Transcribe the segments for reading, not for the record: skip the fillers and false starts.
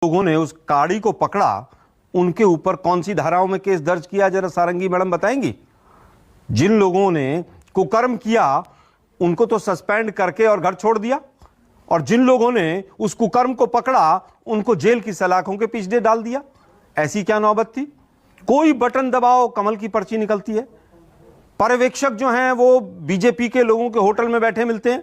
लोगों ने उस गाड़ी को पकड़ा, उनके ऊपर कौन सी धाराओं में केस दर्ज किया, जरा सारंगी मैडम बताएंगी? जिन लोगों ने कुकर्म किया उनको तो सस्पेंड करके और घर छोड़ दिया, और जिन लोगों ने उस कुकर्म को पकड़ा उनको जेल की सलाखों के पीछे डाल दिया। ऐसी क्या नौबत थी? कोई बटन दबाओ कमल की पर्ची निकलती है। पर्यवेक्षक जो हैं वो बीजेपी के लोगों के होटल में बैठे मिलते हैं।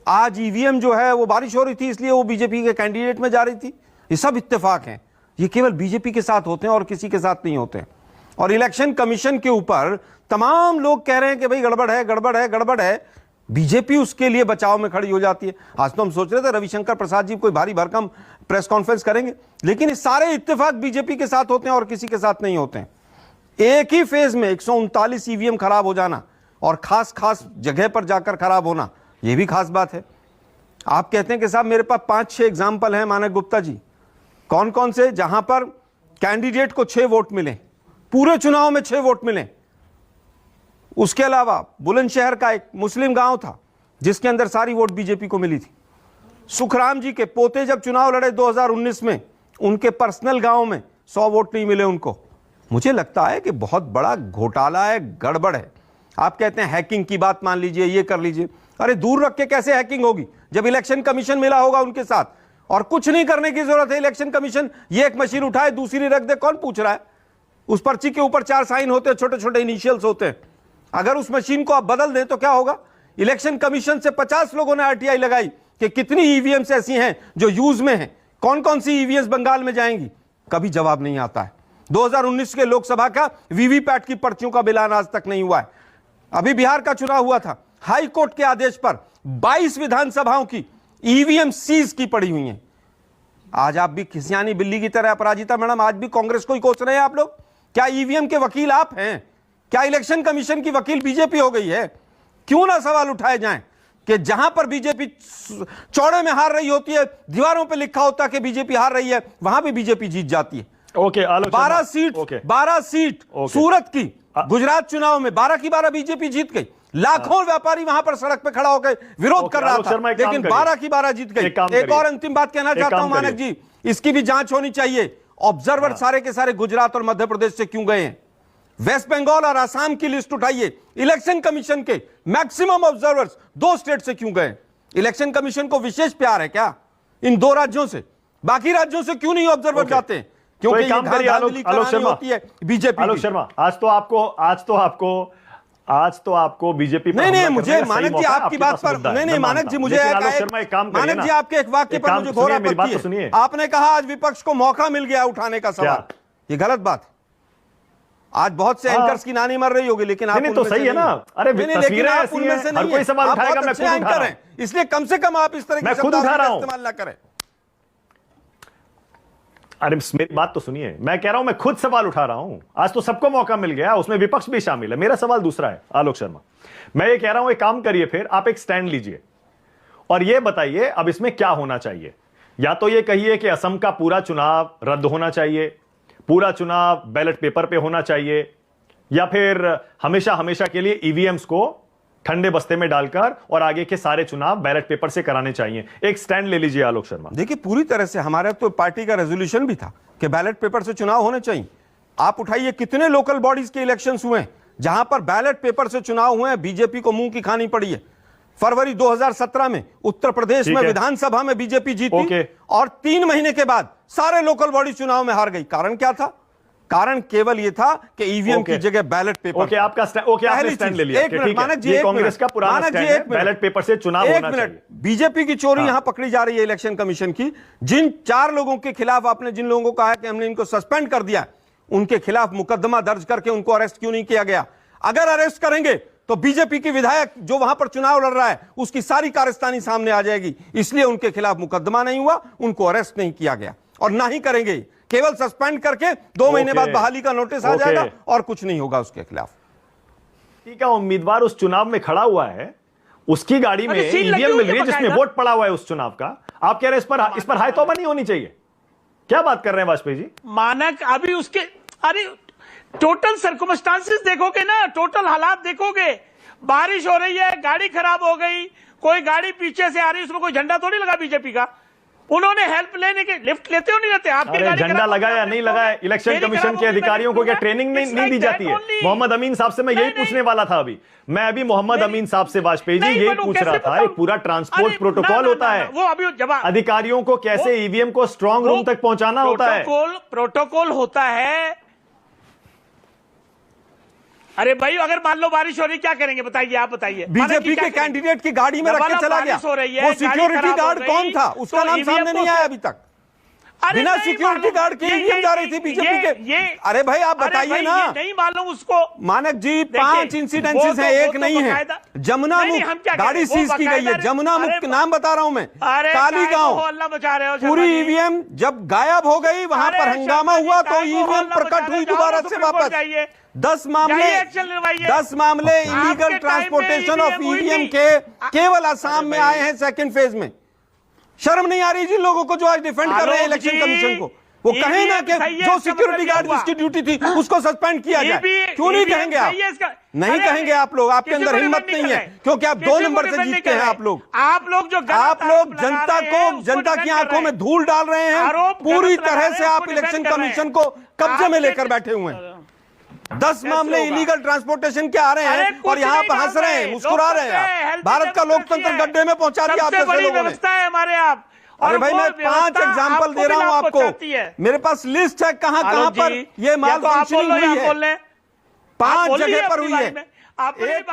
आज ईवीएम जो है वो बारिश हो रही थी इसलिए वो बीजेपी के कैंडिडेट में जा रही थी। ये सब इत्तेफाक हैं, ये केवल बीजेपी के साथ होते हैं और किसी के साथ नहीं होते हैं। और इलेक्शन कमीशन के ऊपर तमाम लोग कह रहे हैं कि भाई गड़बड़ है, गड़बड़ है, गड़बड़ है। बीजेपी उसके लिए बचाव में खड़ी हो जाती है। आज तो हम सोच रहे थे रविशंकर प्रसाद जी कोई भारी भरकम प्रेस कॉन्फ्रेंस करेंगे, लेकिन ये सारे इत्तेफाक बीजेपी के साथ होते हैं और किसी के साथ नहीं होते हैं। एक ही फेज में 139 ईवीएम खराब हो जाना और खास खास जगह पर जाकर खराब होना, यह भी खास बात है। आप कहते हैं कि साहब मेरे पास 5-6 एग्जाम्पल हैं मानक गुप्ता जी, कौन कौन से, जहां पर कैंडिडेट को 6 वोट मिले, पूरे चुनाव में 6 वोट मिले। उसके अलावा बुलंदशहर का एक मुस्लिम गांव था जिसके अंदर सारी वोट बीजेपी को मिली थी। सुखराम जी के पोते जब चुनाव लड़े 2019 में, उनके पर्सनल गांव में 100 वोट नहीं मिले उनको। मुझे लगता है कि बहुत बड़ा घोटाला है, गड़बड़ है। आप कहते हैं हैकिंग की बात मान लीजिए, ये कर लीजिए। अरे दूर रख के कैसे हैकिंग होगी जब इलेक्शन कमीशन मिला होगा उनके साथ, और कुछ नहीं करने की जरूरत है। इलेक्शन कमीशन ये एक मशीन उठाए दूसरी रख दे, कौन पूछ रहा है? उस पर्ची के ऊपर 4 साइन होते हैं, छोटे छोटे इनिशियल्स होते हैं। अगर उस मशीन को आप बदल दें तो क्या होगा? इलेक्शन कमीशन से 50 लोगों ने आरटीआई लगाई कि कितनी ईवीएम्स ऐसी हैं जो यूज में हैं, कौन कौन सी ईवीएम्स बंगाल में जाएंगी। कभी जवाब नहीं आता है। 2019 के लोकसभा का वीवीपैट की पर्चियों का बिलान आज तक नहीं हुआ है। अभी बिहार का चुनाव हुआ था, हाई कोर्ट के आदेश पर 22 विधानसभाओं की ईवीएम सीज की पड़ी हुई हैं। आज आप भी खिसियानी बिल्ली की तरह, अपराजिता मैडम, आज भी कांग्रेस को ही कोस रहे हैं आप लोग। क्या ईवीएम के वकील आप हैं? क्या इलेक्शन कमीशन की वकील बीजेपी हो गई है? क्यों ना सवाल उठाए जाएं कि जहां पर बीजेपी चौड़े में हार रही होती है, दीवारों पर लिखा होता है कि बीजेपी हार रही है, वहां भी बीजेपी जीत जाती है। ओके, 12 सीट सूरत की गुजरात चुनाव में 12 की 12 बीजेपी जीत गई। लाखों व्यापारी वहां पर सड़क पे खड़ा होकर विरोध कर रहा था, लेकिन 12 की 12 जीत गई। एक और अंतिम बात कहना चाहता हूं मानक जी, इसकी भी जांच होनी चाहिए। ऑब्जर्वर सारे के सारे गुजरात और मध्य प्रदेश से क्यों गए हैं? वेस्ट बंगाल और आसाम की लिस्ट उठाइए, इलेक्शन कमीशन के मैक्सिमम ऑब्जर्वर्स 2 स्टेट से क्यों गए? इलेक्शन कमीशन को विशेष प्यार है क्या इन 2 राज्यों से? बाकी राज्यों से क्यों नहीं ऑब्जर्वर जाते हैं? क्योंकि काम करिए आलोक शर्मा, होती है बीजेपी। आलोक शर्मा, आज तो आपको बीजेपी नहीं, मुझे मानक जी आपकी बात पर नहीं, मानक जी मुझे मानक जी आपके एक वाक्य पर मुझे घोर आपत्ति है। आपने कहा आज विपक्ष को मौका मिल गया उठाने का सवाल, ये गलत बात है। आज बहुत से एंकर्स की नानी मर रही होगी, लेकिन आप तो सही है ना। अरे लेकिन आप उनमें से नहीं, कोई सवाल उठाएगा मैं खुद उठा रहा हूं, इसलिए कम से कम आप इस तरह के शब्द इस्तेमाल ना करें। अरे मेरी बात तो सुनिए, मैं कह रहा हूं मैं खुद सवाल उठा रहा हूं। आज तो सबको मौका मिल गया, उसमें विपक्ष भी शामिल है। मेरा सवाल दूसरा है आलोक शर्मा, मैं ये कह रहा हूं एक काम करिए, फिर आप एक स्टैंड लीजिए और ये बताइए अब इसमें क्या होना चाहिए। या तो ये कहिए कि असम का पूरा चुनाव रद्द होना चाहिए, पूरा चुनाव बैलेट पेपर पे होना चाहिए, या फिर हमेशा हमेशा के लिए ईवीएम्स को ठंडे बस्ते में डालकर और आगे के सारे चुनाव बैलेट पेपर से कराने चाहिए। एक स्टैंड ले लीजिए आलोक शर्मा। देखिए पूरी तरह से हमारे तो पार्टी का रेजोल्यूशन भी था कि बैलेट पेपर से चुनाव होने चाहिए। आप उठाइए कितने लोकल बॉडीज के इलेक्शंस हुए हैं जहां पर बैलेट पेपर से चुनाव हुए हैं, बीजेपी को मुंह की खानी पड़ी है। फरवरी 2017 में उत्तर प्रदेश में विधानसभा में बीजेपी जीती और 3 महीने के बाद सारे लोकल बॉडी चुनाव में हार गई। कारण क्या था? कारण केवल यह था कि ईवीएम की जगह बैलेट पेपर। आपका स्टैंड ले लिया। मानक जी कांग्रेस का पुराना स्टैंड है, बैलेट पेपर से चुनाव होना चाहिए। बीजेपी की चोरी यहां पकड़ी जा रही है इलेक्शन कमीशन की। जिन 4 लोगों के खिलाफ आपने जिन लोगों को कहा कि हमने इनको सस्पेंड कर दिया, उनके खिलाफ मुकदमा दर्ज करके उनको अरेस्ट क्यों नहीं किया गया? अगर अरेस्ट करेंगे तो बीजेपी की विधायक जो वहां पर चुनाव लड़ रहा है उसकी सारी कारस्तानी सामने आ जाएगी। इसलिए उनके खिलाफ मुकदमा नहीं हुआ, उनको अरेस्ट नहीं किया गया और ना ही करेंगे। केवल सस्पेंड करके 2 महीने बाद बहाली का नोटिस आ जाएगा और कुछ नहीं होगा उसके खिलाफ। ठीक है, उम्मीदवार उस चुनाव में खड़ा हुआ है, उसकी गाड़ी में ईवीएम मिल रही है जिसमें वोट पड़ा हुआ है उस चुनाव का। आप कह रहे हैं इस पर हाई तौबा नहीं होनी चाहिए? क्या बात कर रहे हैं वाजपेयी जी? मानक अभी उसके, अरे टोटल सर्कमस्टांसेस देखोगे ना, टोटल हालात देखोगे। बारिश हो रही है, गाड़ी खराब हो गई, कोई गाड़ी पीछे से आ रही है, उसमें कोई झंडा थोड़ी लगा बीजेपी का। उन्होंने हेल्प लेने के, लिफ्ट लेते हो नहीं लेते? आपके अरे गाड़ी झंडा खराब लगाया होगी, नहीं लगाया, इलेक्शन मेरी कमीशन खराब के होगी, अधिकारियों को क्या ट्रेनिंग नहीं दी जाती है? मोहम्मद अमीन साहब से मैं यही पूछने वाला था अभी। मैं अभी मोहम्मद अमीन साहब से वाजपेयी जी यही पूछ रहा था। एक पूरा ट्रांसपोर्ट प्रोटोकॉल होता है, वो अभी जवाब, अधिकारियों को कैसे ईवीएम को स्ट्रांग रूम तक पहुंचाना होता है। प्रोटोकॉल होता है। अरे भाई, अगर मान लो बारिश हो रही, क्या करेंगे बताइए? आप बताइए। बीजेपी के कैंडिडेट की गाड़ी में रख के चला गया, वो सिक्योरिटी गार्ड कौन था उसका नाम सामने नहीं आया अभी तक। बिना सिक्योरिटी गार्ड के ईवीएम जा रही थी बीजेपी के। अरे भाई आप बताइए ना। नहीं मालूम उसको। मानक जी 5 इंसिडेंसेस हैं, एक नहीं है। जमुना मुख गाड़ी सीज की गई है, जमुना मुख नाम बता रहा हूं मैं, काली गांव। अल्लाह बचा रहे हो। पूरी ईवीएम जब गायब हो गई, वहां पर हंगामा हुआ तो ईवीएम प्रकट हुई दोबारा से वापस। 10 मामले इलीगल ट्रांसपोर्टेशन ऑफ ईवीएम के केवल असम में आए हैं सेकंड फेज में। शर्म नहीं आ रही जिन लोगों को जो आज डिफेंड कर रहे हैं इलेक्शन कमीशन को? वो कहें ना कि जो सिक्योरिटी गार्ड जिसकी ड्यूटी थी उसको सस्पेंड किया जाए। क्यों नहीं कहेंगे आप? नहीं कहेंगे आप लोग, आपके अंदर हिम्मत नहीं है, क्योंकि आप 2 नंबर से जीतते हैं। आप लोग जनता की आंखों में धूल डाल रहे हैं। पूरी तरह से आप इलेक्शन कमीशन को कब्जे में लेकर बैठे हुए हैं। 10 मामले इलीगल ट्रांसपोर्टेशन के आ रहे हैं और यहाँ पर हंस रहे हैं, मुस्कुरा रहे हैं। भारत का लोकतंत्र गड्ढे में पहुंचा दिया आप जैसे लोगों ने। है हमारे आप। अरे भाई मैं 5 एग्जाम्पल दे रहा हूं आपको, मेरे पास लिस्ट है कहां कहां पर ये माल फंक्शनिंग हुई है। 5 जगह पर हुई है। आप एक